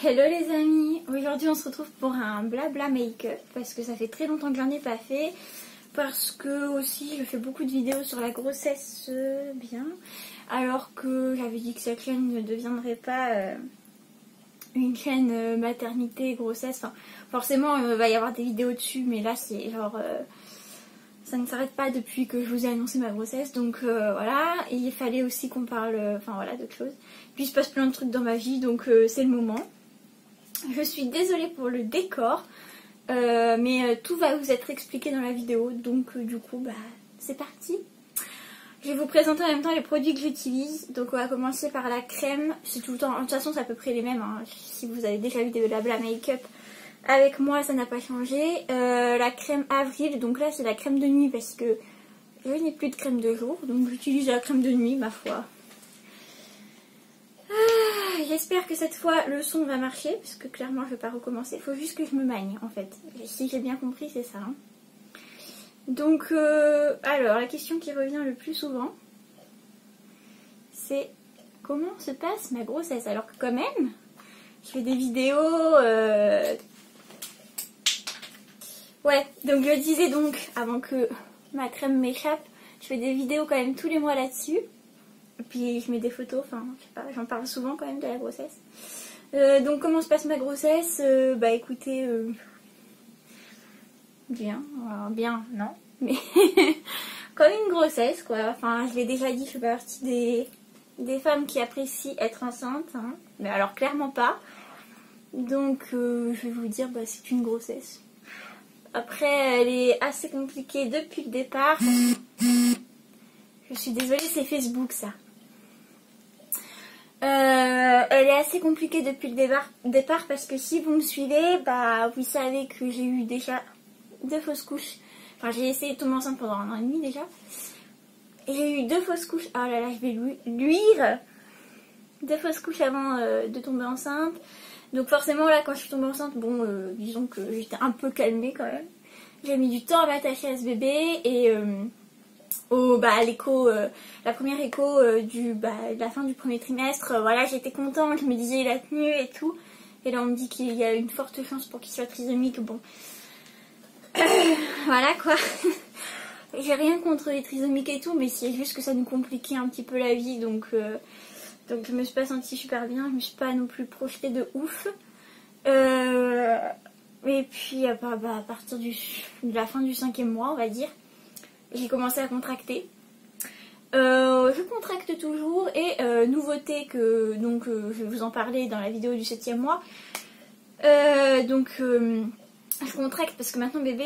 Hello les amis, aujourd'hui on se retrouve pour un blabla make-up parce que ça fait très longtemps que j'en ai pas fait, parce que aussi je fais beaucoup de vidéos sur la grossesse bien, alors que j'avais dit que cette chaîne ne deviendrait pas une chaîne maternité, grossesse, enfin forcément il va y avoir des vidéos dessus, mais là c'est genre ça ne s'arrête pas depuis que je vous ai annoncé ma grossesse, donc voilà, et il fallait aussi qu'on parle, enfin voilà, d'autres choses. Puis il se passe plein de trucs dans ma vie, donc c'est le moment. Je suis désolée pour le décor, mais tout va vous être expliqué dans la vidéo, donc du coup, bah c'est parti. Je vais vous présenter en même temps les produits que j'utilise. Donc on va commencer par la crème, c'est tout le temps, de toute façon c'est à peu près les mêmes, hein. Si vous avez déjà vu des blabla make-up avec moi, ça n'a pas changé. La crème Avril, donc là c'est la crème de nuit parce que je n'ai plus de crème de jour, donc j'utilise la crème de nuit, ma foi. J'espère que cette fois le son va marcher, parce que clairement je vais pas recommencer, il faut juste que je me magne en fait. Si j'ai bien compris, c'est ça. Hein. Donc, alors la question qui revient le plus souvent, c'est comment se passe ma grossesse? Alors que quand même, je fais des vidéos... Ouais, donc je disais donc, avant que ma crème m'échappe, je fais des vidéos quand même tous les mois là-dessus. Et puis je mets des photos, enfin je sais pas, j'en parle souvent quand même de la grossesse. Donc comment se passe ma grossesse? Bah écoutez, bien, alors, bien non, mais comme une grossesse quoi. Enfin je l'ai déjà dit, je fais partie des femmes qui apprécient être enceinte, hein. Mais alors clairement pas. Donc je vais vous dire, bah c'est une grossesse. Après elle est assez compliquée depuis le départ. Je suis désolée, c'est Facebook ça. Elle est assez compliquée depuis le départ parce que si vous me suivez, bah vous savez que j'ai eu déjà 2 fausses couches. Enfin j'ai essayé de tomber enceinte pendant 1 an et demi déjà. Et j'ai eu 2 fausses couches. Oh là là, je vais luire. 2 fausses couches avant de tomber enceinte. Donc forcément là quand je suis tombée enceinte, bon disons que j'étais un peu calmée quand même. J'ai mis du temps à m'attacher à ce bébé et... à l'écho, la première écho de la fin du premier trimestre, voilà, j'étais contente, je me disais il a tenu et tout, et là on me dit qu'il y a une forte chance pour qu'il soit trisomique, bon, voilà quoi, j'ai rien contre les trisomiques et tout, mais c'est juste que ça nous compliquait un petit peu la vie, donc je me suis pas sentie super bien, je me suis pas non plus projetée de ouf, et puis à partir de la fin du 5e mois on va dire, j'ai commencé à contracter. Je contracte toujours et nouveauté que je vais vous en parler dans la vidéo du 7e mois. Je contracte parce que maintenant bébé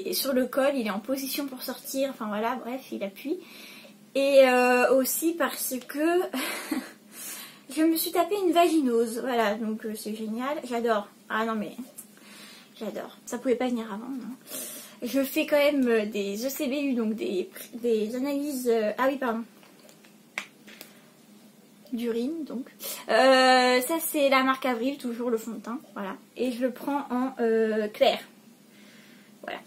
est sur le col, il est en position pour sortir, enfin voilà, bref, il appuie. Et aussi parce que je me suis tapé une vaginose, voilà, donc c'est génial, j'adore. Ah non mais, j'adore, ça pouvait pas venir avant, non. Je fais quand même des ECBU, donc des analyses... ah oui, pardon. D'urine, donc. Ça, c'est la marque Avril, toujours le fond de teint, voilà. Et je le prends en clair. Voilà.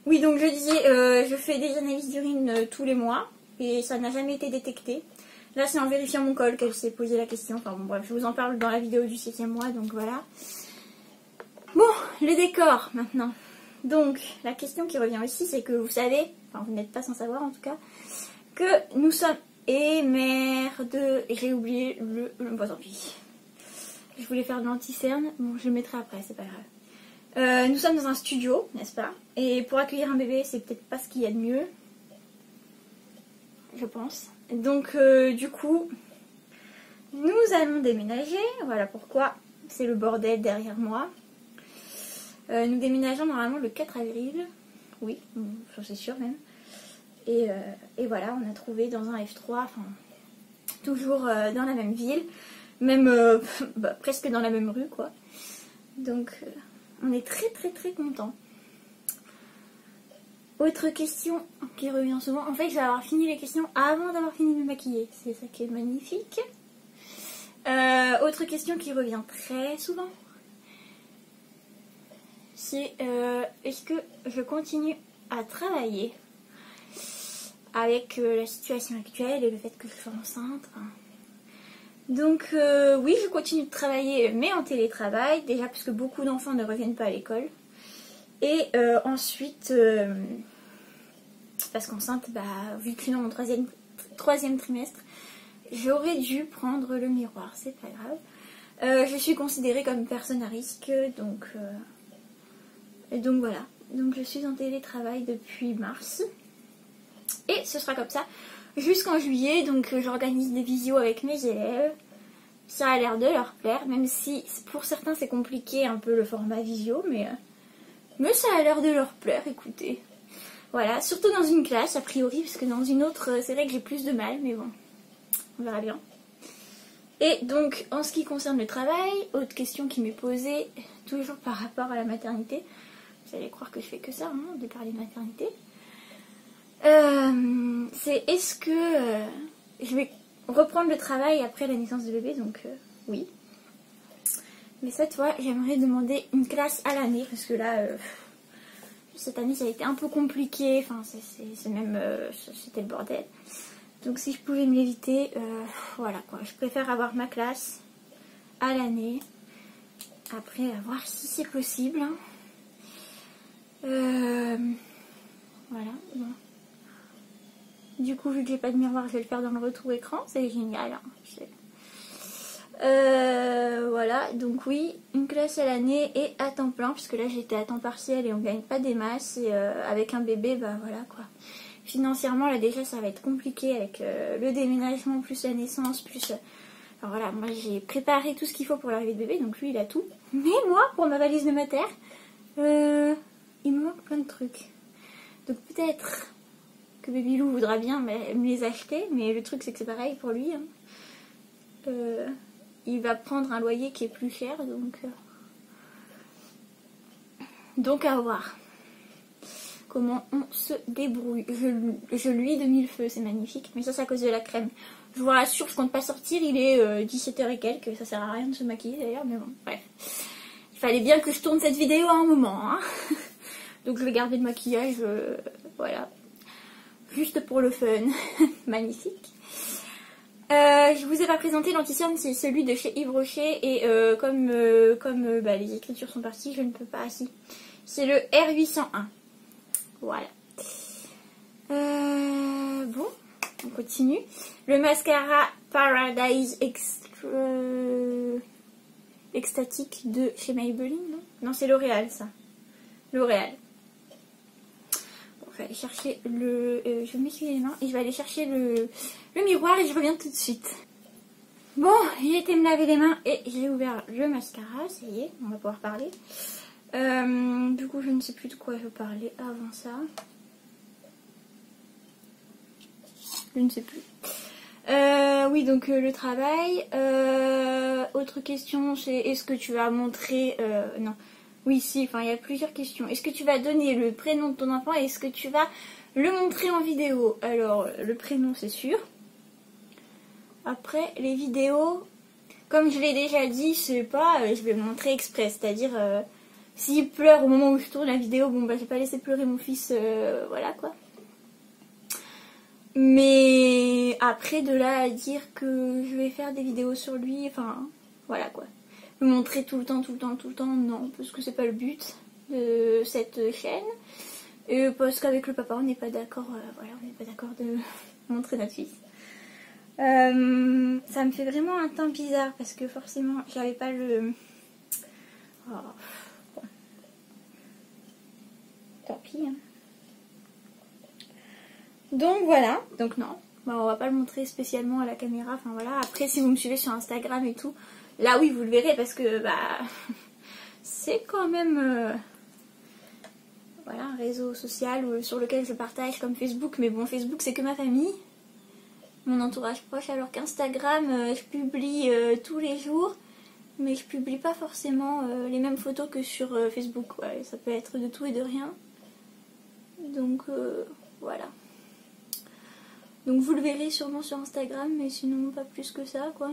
Oui, donc je disais, je fais des analyses d'urine tous les mois, et ça n'a jamais été détecté. Là, c'est en vérifiant mon col qu'elle s'est posé la question. Enfin bon, bref, je vous en parle dans la vidéo du 7e mois, donc voilà. Bon, le décor maintenant. Donc, la question qui revient aussi, c'est que vous savez, enfin vous n'êtes pas sans savoir en tout cas, que nous sommes... Et merde, j'ai oublié bon tant pis. Je voulais faire de l'anti-cerne, bon je le mettrai après, c'est pas grave. Nous sommes dans un studio, n'est-ce pas? Et pour accueillir un bébé, c'est peut-être pas ce qu'il y a de mieux. Je pense. Donc du coup, nous allons déménager, voilà pourquoi c'est le bordel derrière moi. Nous déménageons normalement le 4 avril, oui, j'en suis sûre même. Et voilà, on a trouvé dans un F3, enfin, toujours dans la même ville, même presque dans la même rue, quoi. Donc, on est très très très contents. Autre question qui revient souvent, en fait, je vais avoir fini les questions avant d'avoir fini de me maquiller, c'est ça qui est magnifique. Autre question qui revient très souvent. C'est est-ce que je continue à travailler avec la situation actuelle et le fait que je sois enceinte. Donc oui, je continue de travailler, mais en télétravail, déjà parce que beaucoup d'enfants ne reviennent pas à l'école. Et ensuite, parce qu'enceinte, bah, vu que je suis dans mon troisième trimestre, j'aurais dû prendre le miroir, c'est pas grave. Je suis considérée comme une personne à risque, donc voilà. Donc je suis en télétravail depuis mars. Et ce sera comme ça jusqu'en juillet, donc j'organise des visios avec mes élèves. Ça a l'air de leur plaire, même si pour certains c'est compliqué un peu le format visio, mais ça a l'air de leur plaire, écoutez. Voilà, surtout dans une classe a priori, parce que dans une autre c'est vrai que j'ai plus de mal, mais bon, on verra bien. Et donc en ce qui concerne le travail, autre question qui m'est posée, toujours par rapport à la maternité, vous allez croire que je fais que ça, hein, de parler de maternité. C'est est-ce que je vais reprendre le travail après la naissance de bébé, donc oui. Mais cette fois, j'aimerais demander une classe à l'année, parce que là, cette année, ça a été un peu compliqué, enfin, c'est même, c'était le bordel. Donc si je pouvais me l'éviter, voilà quoi, je préfère avoir ma classe à l'année, après à voir si c'est possible. Hein. Voilà, bon. Du coup, vu que j'ai pas de miroir, je vais le faire dans le retour écran. C'est génial. Hein. Voilà, donc oui, une classe à l'année et à temps plein, puisque là j'étais à temps partiel et on gagne pas des masses. Et avec un bébé, bah voilà quoi. Financièrement, là déjà, ça va être compliqué avec le déménagement, plus la naissance, plus... Enfin voilà, moi j'ai préparé tout ce qu'il faut pour l'arrivée de bébé, donc lui il a tout. Mais moi, pour ma valise de mater, il me manque plein de trucs. Donc peut-être que Babylou voudra bien me les acheter, mais le truc c'est que c'est pareil pour lui. Hein. Il va prendre un loyer qui est plus cher, donc à voir comment on se débrouille. Je lui ai de mille feux, c'est magnifique, mais ça c'est à cause de la crème. Je vous rassure, je compte pas sortir, il est 17h et quelques, ça sert à rien de se maquiller d'ailleurs, mais bon, bref. Il fallait bien que je tourne cette vidéo à un moment, hein. Donc je vais garder le maquillage, voilà. Juste pour le fun. Magnifique. Je vous ai pas présenté l'anticerne, c'est celui de chez Yves Rocher. Et comme les écritures sont parties, je ne peux pas. Si. C'est le R801. Voilà. Bon, on continue. Le mascara Paradise Extatique de chez Maybelline, non? Non, c'est L'Oréal, ça. L'Oréal. Je vais aller chercher le... je vais m'essuyer les mains et je vais aller chercher le miroir et je reviens tout de suite. Bon, j'ai été me laver les mains et j'ai ouvert le mascara, ça y est, on va pouvoir parler. Du coup, je ne sais plus de quoi je parlais avant ça. Je ne sais plus. Oui, donc le travail. Autre question, c'est est-ce que tu vas montrer... non. Oui, si, enfin, il y a plusieurs questions. Est-ce que tu vas donner le prénom de ton enfant et est-ce que tu vas le montrer en vidéo? Alors, le prénom, c'est sûr. Après, les vidéos, comme je l'ai déjà dit, c'est pas, je vais le montrer exprès. C'est-à-dire, s'il pleure au moment où je tourne la vidéo, bon, bah, j'ai pas laissé pleurer mon fils, voilà, quoi. Mais après, de là à dire que je vais faire des vidéos sur lui, enfin, voilà, quoi. Le montrer tout le temps, non, parce que c'est pas le but de cette chaîne. Et parce qu'avec le papa, on n'est pas d'accord, voilà, on n'est pas d'accord de montrer notre fils. Ça me fait vraiment un teint bizarre parce que forcément, j'avais pas le... Oh, bon. Tant pis, hein. Donc voilà, donc non, bah, on va pas le montrer spécialement à la caméra, enfin voilà. Après, si vous me suivez sur Instagram et tout, là oui, vous le verrez parce que bah c'est quand même voilà, un réseau social sur lequel je partage comme Facebook. Mais bon, Facebook c'est que ma famille, mon entourage proche, alors qu'Instagram je publie tous les jours, mais je publie pas forcément les mêmes photos que sur Facebook. Ouais, ça peut être de tout et de rien. Donc voilà. Donc vous le verrez sûrement sur Instagram, mais sinon pas plus que ça, quoi.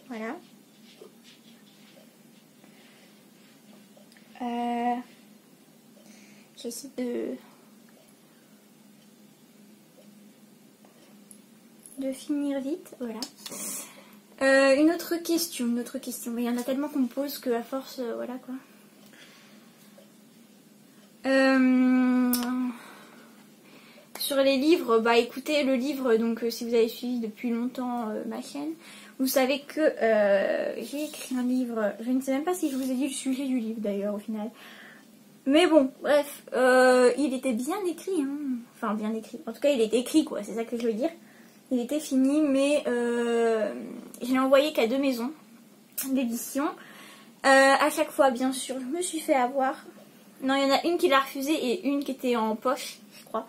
Voilà. J'essaie de... de finir vite, voilà. Une autre question, mais il y en a tellement qu'on me pose que à force, voilà quoi. Sur les livres, bah écoutez, le livre, donc si vous avez suivi depuis longtemps ma chaîne, vous savez que j'ai écrit un livre, je ne sais même pas si je vous ai dit le sujet du livre d'ailleurs au final. Mais bon, bref, il était bien écrit, hein. Enfin bien écrit, en tout cas il était écrit quoi, c'est ça que je veux dire. Il était fini, mais je l'ai envoyé qu'à 2 maisons d'édition. À chaque fois, bien sûr, je me suis fait avoir. Non, il y en a une qui l'a refusé et une qui était en poche, je crois.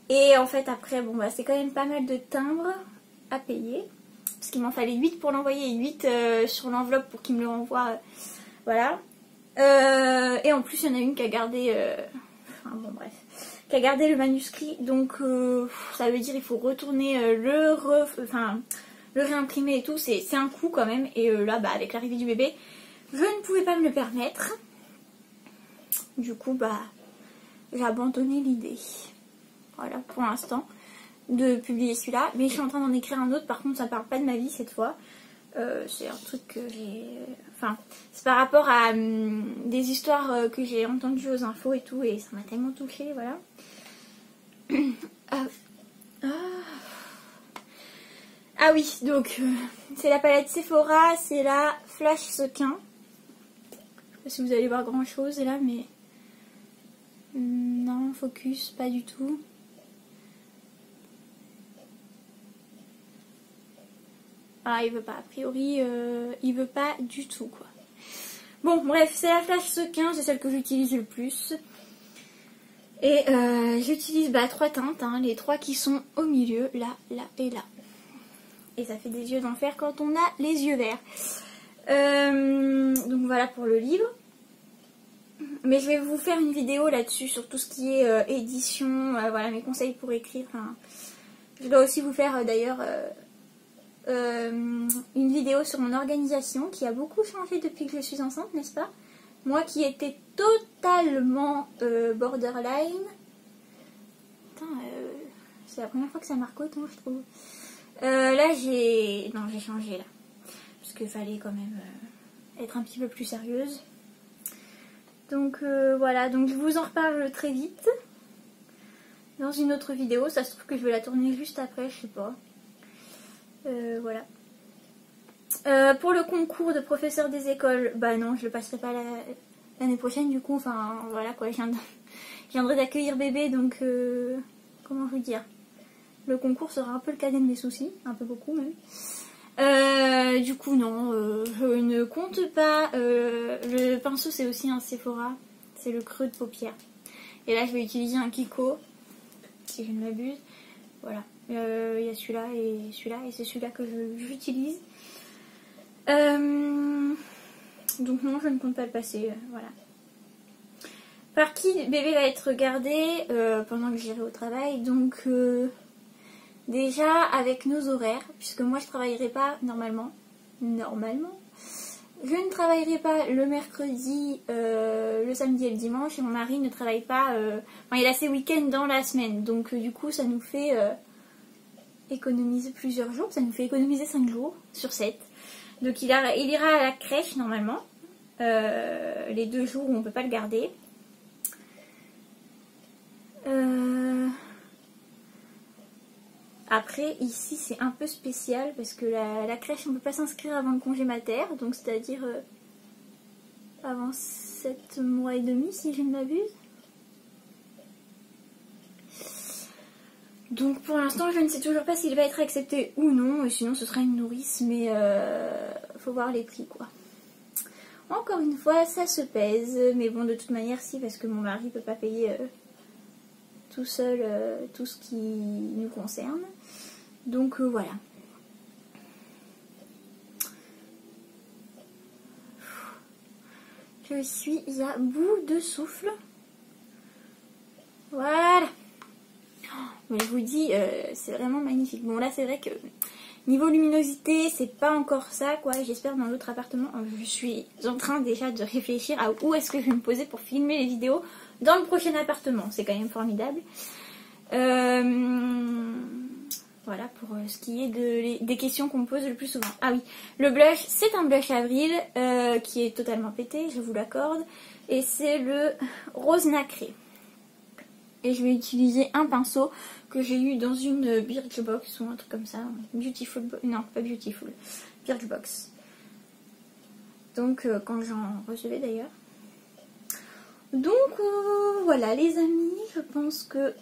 Et en fait, après, bon, bah, c'est quand même pas mal de timbres à payer. Parce qu'il m'en fallait 8 pour l'envoyer et 8 sur l'enveloppe pour qu'il me le renvoie. Voilà. Et en plus, il y en a une qui a gardé... Enfin, bon, bref. Qui a gardé le manuscrit. Donc, ça veut dire qu'il faut retourner le réimprimer et tout. C'est un coût quand même. Et là, bah, avec l'arrivée du bébé, je ne pouvais pas me le permettre. Du coup, bah, j'ai abandonné l'idée. Voilà, pour l'instant, de publier celui-là. Mais je suis en train d'en écrire un autre. Par contre, ça parle pas de ma vie cette fois. C'est un truc que j'ai... Enfin, c'est par rapport à des histoires que j'ai entendues aux infos et tout. Et ça m'a tellement touchée, voilà. Ah oui, donc, c'est la palette Sephora. C'est la Flash Sequin. Je sais pas si vous allez voir grand-chose là, mais... Non, focus, pas du tout. Ah, il veut pas, a priori, il veut pas du tout, quoi. Bon, bref, c'est la Flash Sequin, c'est celle que j'utilise le plus. Et j'utilise 3 teintes, hein, les 3 qui sont au milieu, là, là et là. Et ça fait des yeux d'enfer quand on a les yeux verts. Donc voilà pour le livre. Mais je vais vous faire une vidéo là-dessus sur tout ce qui est édition, voilà mes conseils pour écrire. Enfin, je dois aussi vous faire d'ailleurs une vidéo sur mon organisation qui a beaucoup changé depuis que je suis enceinte, n'est-ce pas? Moi qui étais totalement borderline. Putain, c'est la première fois que ça marque autant, je trouve. Là j'ai... Non, j'ai changé là. Parce qu'il fallait quand même être un petit peu plus sérieuse. Donc voilà, donc je vous en reparle très vite dans une autre vidéo. Ça se trouve que je vais la tourner juste après, je sais pas. Voilà. Pour le concours de professeur des écoles, bah non, je le passerai pas l'année prochaine du coup. Enfin voilà quoi, je viendrai d'accueillir bébé, donc comment vous dire, le concours sera un peu le cadet de mes soucis, un peu beaucoup même. Du coup non, je ne compte pas. Le pinceau c'est aussi un Sephora, c'est le creux de paupière. Et là je vais utiliser un Kiko, si je ne m'abuse. Voilà, il y a celui-là et c'est celui-là que j'utilise. Donc non, je ne compte pas le passer, voilà. Par qui bébé va être regardé pendant que j'irai au travail, donc... Déjà avec nos horaires, puisque moi je travaillerai pas normalement, je ne travaillerai pas le mercredi, le samedi et le dimanche, et mon mari ne travaille pas, enfin, il a ses week-ends dans la semaine, donc du coup ça nous fait économiser plusieurs jours, ça nous fait économiser 5 jours sur 7. Donc il ira à la crèche normalement, les 2 jours où on peut pas le garder. Après, ici, c'est un peu spécial parce que la crèche, on ne peut pas s'inscrire avant le congé mater, donc c'est-à-dire avant 7 mois et demi, si je ne m'abuse. Donc pour l'instant, je ne sais toujours pas s'il va être accepté ou non, et sinon ce sera une nourrice, mais faut voir les prix, quoi. Encore une fois, ça se pèse, mais bon, de toute manière, si, parce que mon mari ne peut pas payer... tout seul tout ce qui nous concerne, donc voilà. Je suis à bout de souffle, voilà. Mais je vous dis, c'est vraiment magnifique. Bon là c'est vrai que niveau luminosité c'est pas encore ça quoi, j'espère dans l'autre appartement. Je suis en train déjà de réfléchir à où est-ce que je vais me poser pour filmer les vidéos dans le prochain appartement, c'est quand même formidable. Voilà pour ce qui est des questions qu'on me pose le plus souvent. Ah oui, le blush, c'est un blush Avril qui est totalement pété, je vous l'accorde. Et c'est le rose nacré. Et je vais utiliser un pinceau que j'ai eu dans une Birchbox ou un truc comme ça. Beautiful, non pas Beautiful, Birchbox. Donc quand j'en recevais d'ailleurs. Donc voilà les amis, je pense que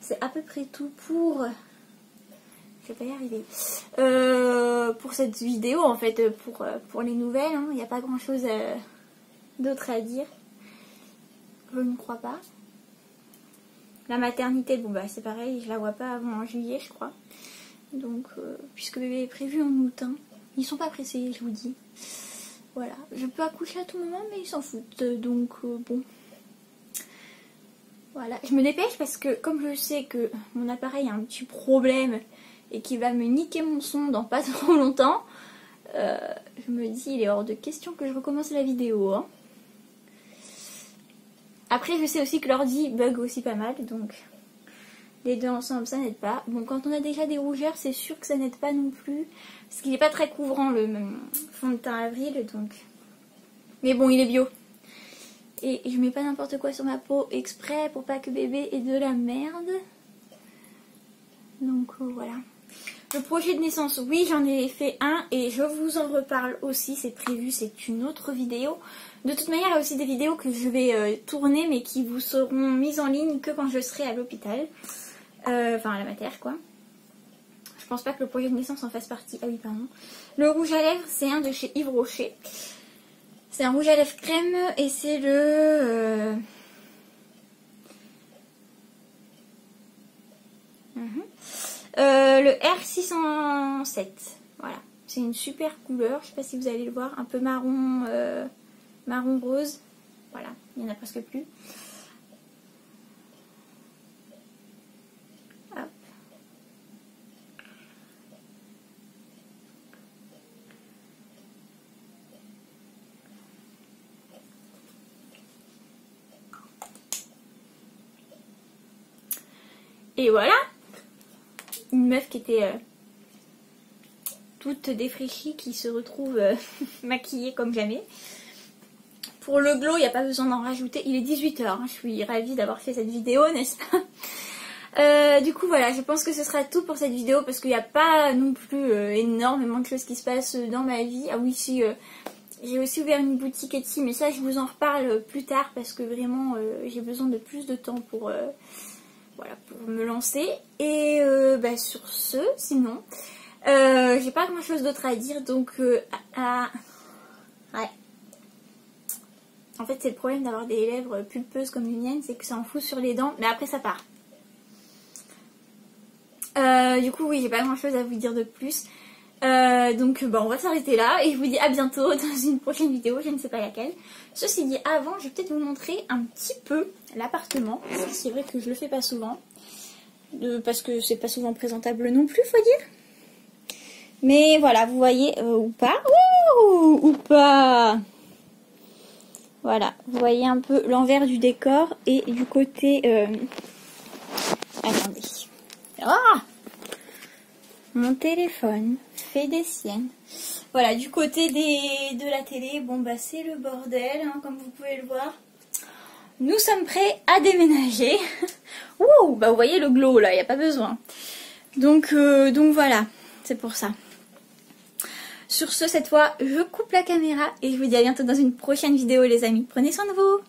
c'est à peu près tout pour... Je vais pas y arriver. Pour cette vidéo en fait, pour les nouvelles, il n'y a pas grand chose d'autre à dire. Je ne crois pas. La maternité, bon bah c'est pareil, je la vois pas avant en juillet je crois. Donc puisque bébé est prévu en août, hein. Ils sont pas pressés, je vous dis. Voilà, je peux accoucher à tout moment mais ils s'en foutent, donc bon. Voilà, je me dépêche parce que comme je sais que mon appareil a un petit problème et qu'il va me niquer mon son dans pas trop longtemps, je me dis il est hors de question que je recommence la vidéo, hein. Après, je sais aussi que l'ordi bug aussi pas mal, donc les deux ensemble, ça n'aide pas. Bon, quand on a déjà des rougeurs, c'est sûr que ça n'aide pas non plus, parce qu'il n'est pas très couvrant le fond de teint Avril, donc... Mais bon, il est bio. Et je mets pas n'importe quoi sur ma peau exprès pour pas que bébé ait de la merde. Donc voilà. Le projet de naissance, oui, j'en ai fait un et je vous en reparle aussi, c'est prévu, c'est une autre vidéo. De toute manière, il y a aussi des vidéos que je vais tourner mais qui vous seront mises en ligne que quand je serai à l'hôpital. Enfin, à la mater, quoi. Je pense pas que le projet de naissance en fasse partie. Ah oui, pardon. Le rouge à lèvres, c'est un de chez Yves Rocher. C'est un rouge à lèvres crème et c'est le... le R607, voilà, c'est une super couleur, je sais pas si vous allez le voir, un peu marron, marron rose, voilà, il n'y en a presque plus. Hop. Et voilà. Une meuf qui était toute défraîchie qui se retrouve maquillée comme jamais. Pour le glow, il n'y a pas besoin d'en rajouter. Il est 18 h, hein. Je suis ravie d'avoir fait cette vidéo, n'est-ce pas? Du coup, voilà, je pense que ce sera tout pour cette vidéo parce qu'il n'y a pas non plus énormément de choses qui se passent dans ma vie. Ah oui, si, j'ai aussi ouvert une boutique Etsy, mais ça, je vous en reparle plus tard parce que vraiment, j'ai besoin de plus de temps pour... Voilà, pour me lancer. Et bah, sur ce, sinon, j'ai pas grand chose d'autre à dire. Donc, ouais. En fait, c'est le problème d'avoir des lèvres pulpeuses comme les miennes, c'est que ça en fout sur les dents, mais après ça part. Du coup, oui, j'ai pas grand chose à vous dire de plus. Donc, bah, on va s'arrêter là et je vous dis à bientôt dans une prochaine vidéo, je ne sais pas laquelle. Ceci dit, avant, je vais peut-être vous montrer un petit peu l'appartement. C'est vrai que je le fais pas souvent, parce que c'est pas souvent présentable non plus, faut dire. Mais voilà, vous voyez, ou pas, ou pas. Voilà, vous voyez un peu l'envers du décor et du côté... Attendez. Ah, mon téléphone fait des siennes. Voilà, du côté de la télé, bon bah c'est le bordel, hein, comme vous pouvez le voir. Nous sommes prêts à déménager. Ouh, bah vous voyez le glow là, il n'y a pas besoin. Donc voilà, c'est pour ça. Sur ce, cette fois, je coupe la caméra et je vous dis à bientôt dans une prochaine vidéo les amis. Prenez soin de vous.